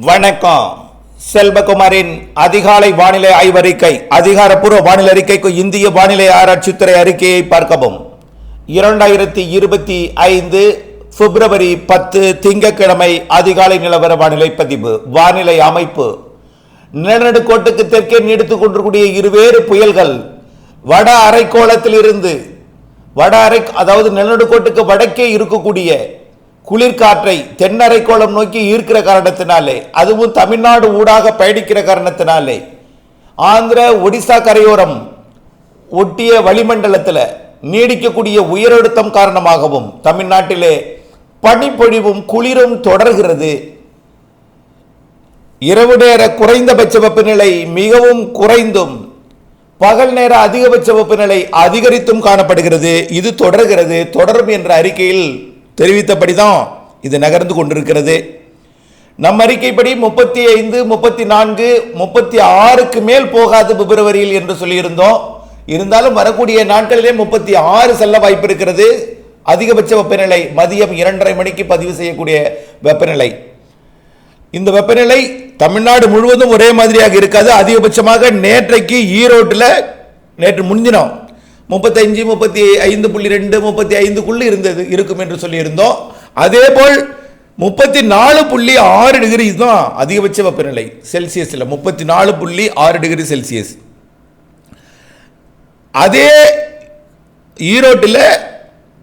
வணக்கம். செல்வகுமாரின் அதிகாலை வானிலை ஆய்வறிக்கை. அதிகாரப்பூர்வ வானிலை அறிக்கைக்கு இந்திய வானிலை ஆராய்ச்சித்துறை அறிக்கையை பார்க்கவும். 2025 பிப்ரவரி 10 திங்கட்கிழமை அதிகாலை நிலவர வானிலை பதிவு. வானிலை அமைப்பு: நிலநடுக்கோட்டுக்கு தெற்கே நீடித்துக் கொண்டிருக்கூடிய இருவேறு புயல்கள் வட அரைக்கோளத்தில் இருந்து அதாவது நிலநடுக்கோட்டுக்கு வடக்கே இருக்கக்கூடிய குளிர்காற்றை தென்னரைக்கோளம் நோக்கி ஈர்க்கிற காரணத்தினாலே, அதுவும் தமிழ்நாடு ஊடாக பயணிக்கிற காரணத்தினாலே, ஆந்திர ஒடிசா கரையோரம் ஒட்டிய வளிமண்டலத்தில் நீடிக்கக்கூடிய உயரழுத்தம் காரணமாகவும் தமிழ்நாட்டிலே பனிப்பொழிவும் குளிரும் தொடர்கிறது. இரவு நேர குறைந்தபட்ச வெப்பநிலை மிகவும் குறைந்தும் பகல் நேர அதிகபட்ச வெப்பநிலை அதிகரித்தும் காணப்படுகிறது. இது தொடரும் என்ற அறிக்கையில் தெரிவித்தபடிதான் இது நகர்ந்து கொண்டிருக்கிறது. நம் அறிக்கைப்படி 35, 34, 36க்கு மேல் போகாது பிப்ரவரியில் என்று சொல்லியிருந்தோம். இருந்தாலும் வரக்கூடிய நாட்களிலே 36 செல்ல வாய்ப்பு இருக்கிறது. அதிகபட்ச வெப்பநிலை மதியம் 2:30 மணிக்கு பதிவு செய்யக்கூடிய வெப்பநிலை. இந்த வெப்பநிலை தமிழ்நாடு முழுவதும் ஒரே மாதிரியாக இருக்காது. அதிகபட்சமாக நேற்றைக்கு ஈரோட்டில் நேற்று முன்தினம் 35, 35.2, 35க்குள்ள இருக்கும் என்று சொல்லியிருந்தோம். அதே போல் 34.6 டிகிரி தான் அதிகபட்ச வெப்பநிலை செல்சியஸில், 34.6 டிகிரி செல்சியஸ். அதே ஈரோட்டில்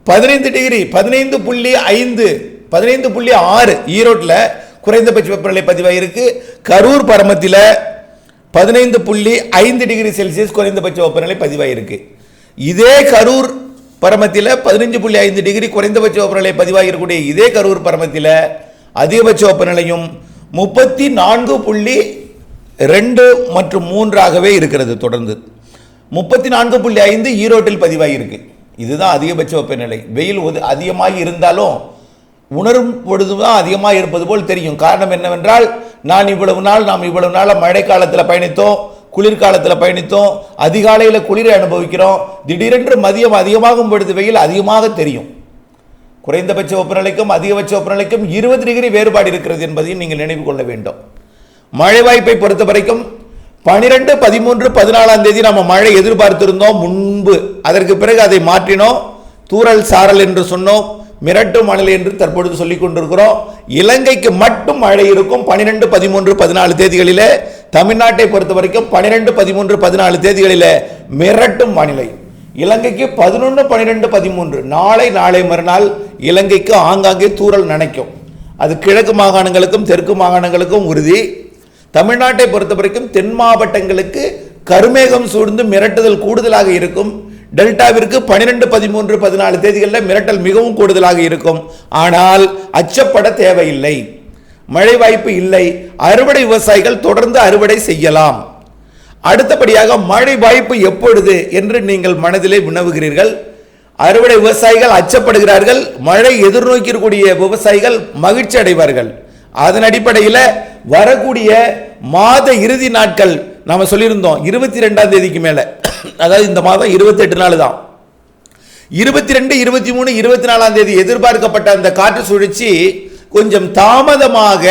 15 டிகிரி 15.5, 15.6 ஈரோட்டில் குறைந்தபட்ச வெப்பநிலை பதிவாயிருக்கு. கரூர் பரமத்தில் 15.5 டிகிரி செல்சியஸ் குறைந்தபட்ச வெப்பநிலை பதிவாயிருக்கு. இதே கரூர் பரமத்தில் 15.5 டிகிரி குறைந்தபட்ச வெப்பநிலை பதிவாகிருக்கூடிய இதே கரூர் பரமத்தில் அதிகபட்ச வெப்பநிலையும் 34.2 மற்றும் 3ஆகவே இருக்கிறது. தொடர்ந்து 34.5 ஈரோட்டில் பதிவாகியிருக்கு. இதுதான் அதிகபட்ச வெப்பநிலை. வெயில் அதிகமாக இருந்தாலும் உணரும் பொழுதுதான் அதிகமாக இருப்பது போல் தெரியும். காரணம் என்னவென்றால், நாம் இவ்வளவு நாள் மழை காலத்தில் பயணித்தோம், குளிர்காலத்தில் பயணித்தோம், அதிகாலையில் குளிரை அனுபவிக்கிறோம். திடீரென்று மதியம் அதிகமாகும் பொழுது வெயில் அதிகமாக தெரியும். குறைந்தபட்ச வெப்பநிலைக்கும் அதிகபட்ச வெப்பநிலைக்கும் 20 டிகிரி வேறுபாடு இருக்கிறது என்பதையும் நீங்கள் நினைவு கொள்ள வேண்டும். மழை வாய்ப்பை பொறுத்த வரைக்கும் 12, 13, 14ஆம் தேதி நம்ம மழை எதிர்பார்த்திருந்தோம் முன்பு. அதற்கு பிறகு அதை மாற்றினோம். தூறல் சாரல் என்று சொன்னோம், மிரட்டும் மழை என்று தற்பொழுது சொல்லிக் கொண்டிருக்கிறோம். இலங்கைக்கு மட்டும் மழை இருக்கும் 12, 13, 14 தேதிகளிலே. தமிழ்நாட்டை பொறுத்த வரைக்கும் 12, 13, 14 தேதிகளில் மிரட்டும் வானிலை. இலங்கைக்கு 11, 12, 13 நாளை மறுநாள் இலங்கைக்கு ஆங்காங்கே தூறல் நனைக்கும். அது கிழக்கு மாகாணங்களுக்கும் தெற்கு மாகாணங்களுக்கும் உறுதி. தமிழ்நாட்டை பொறுத்த வரைக்கும் தென் மாவட்டங்களுக்கு கருமேகம் சூழ்ந்து மிரட்டுதல் கூடுதலாக இருக்கும். டெல்டாவிற்கு 12, 13, 14 தேதிகளில் மிரட்டல் மிகவும் கூடுதலாக இருக்கும். ஆனால் அச்சப்பட தேவையில்லை, மழை வாய்ப்பு இல்லை. அறுவடை விவசாயிகள் தொடர்ந்து அறுவடை செய்யலாம். அடுத்தபடியாக மழை வாய்ப்பு எப்பொழுது என்று நீங்கள் மனதிலே வினவுகிறீர்கள். அறுவடை விவசாயிகள் அச்சப்படுகிறார்கள், மழை எதிர்நோக்கிக்கூடிய விவசாயிகள் மகிழ்ச்சி அடைவார்கள். அதன் அடிப்படையில் வரக்கூடிய மாத இறுதி நாட்கள் நாம சொல்லியிருந்தோம் 22ஆம் தேதிக்கு மேல, அதாவது இந்த மாதம் 28 நாள் தான். 22, 23, 24ஆம் தேதி எதிர்பார்க்கப்பட்ட அந்த காற்று சுழற்சி கொஞ்சம் தாமதமாக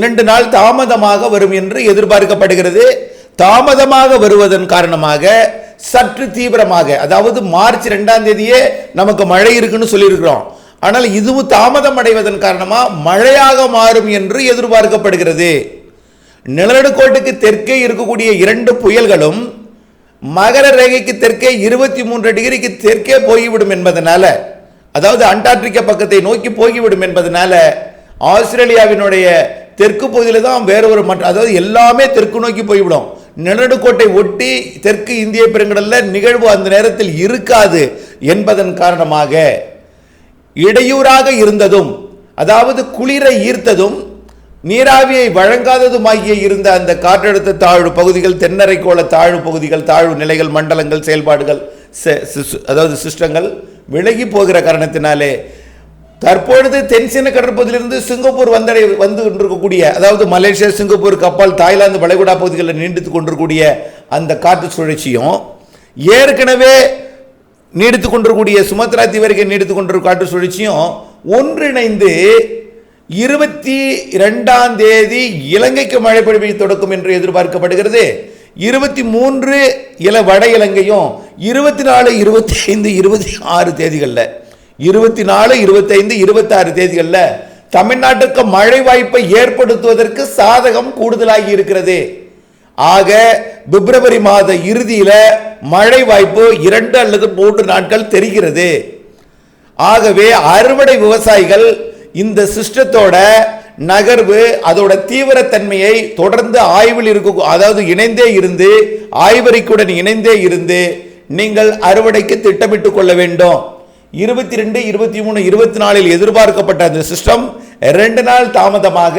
2 நாள் தாமதமாக வரும் என்று எதிர்பார்க்கப்படுகிறது. தாமதமாக வருவதன் காரணமாக சற்று தீவிரமாக, அதாவது மார்ச் 2ஆம் தேதியே நமக்கு மழை இருக்குன்னு சொல்லியிருக்கிறோம். ஆனால் இதுவும் தாமதம் அடைவதன் காரணமாக மழையாக மாறும் என்று எதிர்பார்க்கப்படுகிறது. நிலநடுக்கோட்டுக்கு தெற்கே இருக்கக்கூடிய 2 புயல்களும் மகர ரேகைக்கு தெற்கே 23 டிகிரிக்கு தெற்கே போய்விடும் என்பதனால, அதாவது அண்டார்டிகா பக்கத்தை நோக்கி போய்விடும் என்பதனால, ஆஸ்திரேலியாவினுடைய தெற்கு பகுதியில் தான் வேற ஒரு அதாவது எல்லாமே தெற்கு நோக்கி போய்விடும். நிலநடுக்கோட்டை ஒட்டி தெற்கு இந்திய பெருங்கடலில் நிகழ்வு அந்த நேரத்தில் இருக்காது என்பதன் காரணமாக இடையூறாக இருந்ததும், அதாவது குளிரை ஈர்த்ததும் நீராவியை வழங்காததுமாகிய இருந்த அந்த காற்றழுத்த தாழ்வு பகுதிகள், தென்னரைக்கோள தாழ்வு பகுதிகள், தாழ்வு நிலைகள், மண்டலங்கள், செயல்பாடுகள், அதாவது சிஸ்டங்கள் விலகி போகிற காரணத்தினாலே தற்பொழுது தென்சீன கடற்பகுதியிலிருந்து சிங்கப்பூர் வந்து கொண்டிருக்கக்கூடிய, அதாவது மலேசியா, சிங்கப்பூர், கப்பால், தாய்லாந்து வளைகுடா பகுதிகளில் நீடித்துக் கொண்டிருக்கூடிய அந்த காற்று சுழற்சியும், ஏற்கனவே நீடித்துக் கொண்டிருக்கூடிய சுமத்ரா தீவு வரைக்கும் நீடித்துக் கொண்டிருக்கும் காற்று சுழற்சியும் ஒன்றிணைந்து 22ஆம் தேதி இலங்கைக்கு மழை பொழிவை தொடக்கும் என்று எதிர்பார்க்கப்படுகிறது. 23 வட இலங்கையும் 24, 25, 26 தேதிகளில் 24, 25, 26 தேதிகளில் தமிழ்நாட்டுக்கு மழை வாய்ப்பை ஏற்படுத்துவதற்கு சாதகம் கூடுதலாகி இருக்கிறது. ஆக பிப்ரவரி மாத இறுதியில் மழை வாய்ப்பு 2 அல்லது 3 நாட்கள் தெரிகிறது. ஆகவே அறுவடை விவசாயிகள் இந்த சிஸ்டத்தோட நகர்வு, அதோட தீவிரத்தன்மையை தொடர்ந்து ஆய்வில் அதாவது இணைந்தே இருந்து, ஆய்வறிக்கையுடன் இணைந்தே இருந்து நீங்கள் அறுவடைக்கு திட்டமிட்டுக் கொள்ள வேண்டும். 22, 23, 24 எதிர்பார்க்கப்பட்ட அந்த சிஸ்டம் 2 நாள் தாமதமாக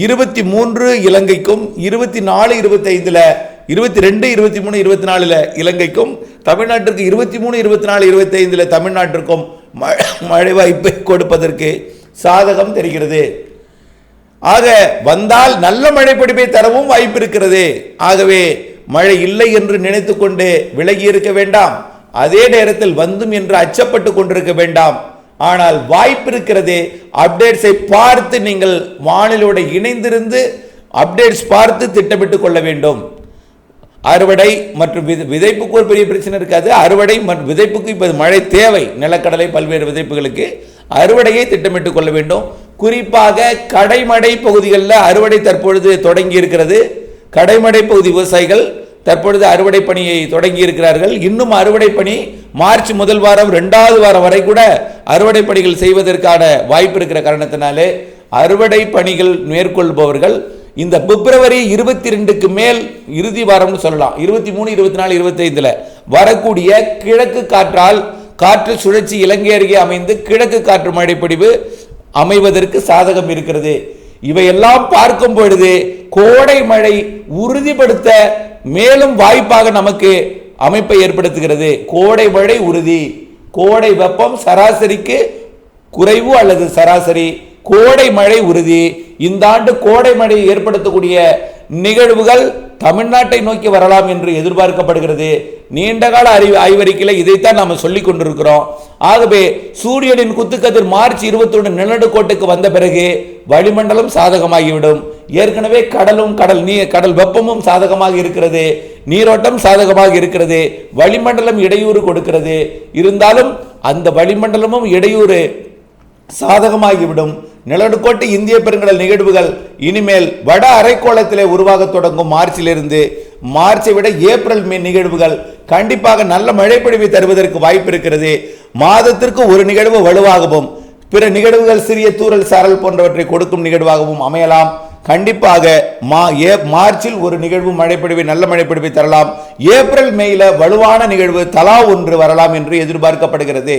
23 இலங்கைக்கும் 24, 25 22, 23, 24 இலங்கைக்கும் தமிழ்நாட்டிற்கு 23, 24, 25 தமிழ்நாட்டிற்கும் மழை வாய்ப்பை கொடுப்பதற்கு சாதகம் தெரிகிறது. ஆக வந்தால் நல்ல மழை பொழிவை தரவும் வாய்ப்பு இருக்கிறது. ஆகவே மழை இல்லை என்று நினைத்துக் கொண்டு விலகி இருக்க வேண்டாம். அதே நேரத்தில் வந்தும் என்று அச்சப்பட்டு கொண்டிருக்க வேண்டாம். ஆனால் வாய்ப்பு இருக்கிறது. அப்டேட்ஸை பார்த்து நீங்கள் வானிலோடு இணைந்திருந்து அப்டேட்ஸ் பார்த்து திட்டமிட்டுக் கொள்ள வேண்டும். அறுவடை மற்றும் விதைப்புக்கு ஒரு பெரிய பிரச்சனை இருக்காது. அறுவடை மற்றும் விதைப்புக்கு இப்போ மழை தேவை. நிலக்கடலை பல்வேறு விதைப்புகளுக்கு அறுவடையை திட்டமிட்டுக் கொள்ள வேண்டும். குறிப்பாக கடைமடை பகுதிகளில் அறுவடை தற்பொழுது தொடங்கி இருக்கிறது. கடைமடை பகுதி விவசாயிகள் தற்பொழுது அறுவடை பணியை தொடங்கி இருக்கிறார்கள். இன்னும் அறுவடை பணி மார்ச் முதல் வாரம் 2வது வாரம் வரை கூட அறுவடை பணிகள் செய்வதற்கான வாய்ப்பு இருக்கிற காரணத்தினாலே அறுவடை பணிகள் மேற்கொள்பவர்கள் இந்த பிப்ரவரி 22க்கு மேல் இறுதி வாரம்னு சொல்லலாம். 23, 24, 25 வரக்கூடிய கிழக்கு காற்றால் காற்று சுழற்சி இலங்கை அருகே அமைந்து கிழக்கு காற்று மழைப்பொழிவு அமைவதற்கு சாதகம் இருக்கிறது. இவையெல்லாம் பார்க்கும் பொழுது கோடை மழை உறுதிப்படுத்த மேலும் வாய்ப்பாக நமக்கு அமைப்பை ஏற்படுத்துகிறது. கோடை மழை உறுதி, கோடை வெப்பம் சராசரிக்கு குறைவு அல்லது சராசரி, கோடை மழை உறுதி. இந்த ஆண்டு கோடை மழை ஏற்படுத்தக்கூடிய நிகழ்வுகள் தமிழ்நாட்டை நோக்கி வரலாம் என்று எதிர்பார்க்கப்படுகிறது. நீண்டகால ஆய்வறிக்கையில் இதைத்தான் நாம் சொல்லிக் கொண்டிருக்கிறோம். ஆகவே சூரியனின் குத்துக்கதிர் மார்ச் 21 நிலநடுக்கோட்டுக்கு வந்த பிறகு வளிமண்டலம் சாதகமாகிவிடும். ஏற்கனவே கடல் வெப்பமும் சாதகமாக இருக்கிறது, நீரோட்டம் சாதகமாக இருக்கிறது, வளிமண்டலம் இடையூறு கொடுக்கிறது. இருந்தாலும் அந்த வளிமண்டலமும் இடையூறு சாதகமாகிவிடும். நிலநடுக்கோட்டு இந்திய பெருங்கடல் நிகழ்வுகள் இனிமேல் வட அரைக்கோளத்திலே உருவாக தொடங்கும். மார்ச்சிலிருந்து மார்ச்சை விட ஏப்ரல் மே நிகழ்வுகள் கண்டிப்பாக நல்ல மழைப்பொழிவை தருவதற்கு வாய்ப்பு இருக்கிறது. மாதத்திற்கு ஒரு நிகழ்வு வலுவாகவும் பிற நிகழ்வுகள் சிறிய தூறல் சாரல் போன்றவற்றை கொடுக்கும் நிகழ்வாகவும் அமையலாம். கண்டிப்பாக மார்ச்சில் ஒரு நிகழ்வு மழைப்பொழிவை நல்ல மழைப்பொழிவை தரலாம். ஏப்ரல் மேல வலுவான நிகழ்வு தலா ஒன்று வரலாம் என்று எதிர்பார்க்கப்படுகிறது.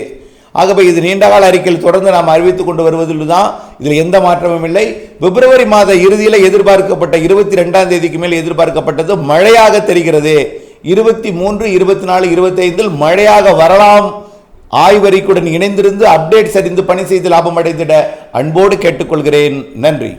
ஆகவே இது நீண்டகால அறிக்கையில் தொடர்ந்து நாம் அறிவித்துக் கொண்டு வருவதில் தான் இதில் எந்த மாற்றமும் இல்லை. பிப்ரவரி மாத இறுதியில் எதிர்பார்க்கப்பட்ட 22ஆம் தேதிக்கு மேல் எதிர்பார்க்கப்பட்டது மழையாக தெரிகிறது. 23, 24, 25 மழையாக வரலாம். ஆய்வறிக்கையுடன் இணைந்திருந்து அப்டேட்ஸ் அறிந்து பணி செய்து லாபம் அடைந்திட அன்போடு கேட்டுக்கொள்கிறேன். நன்றி.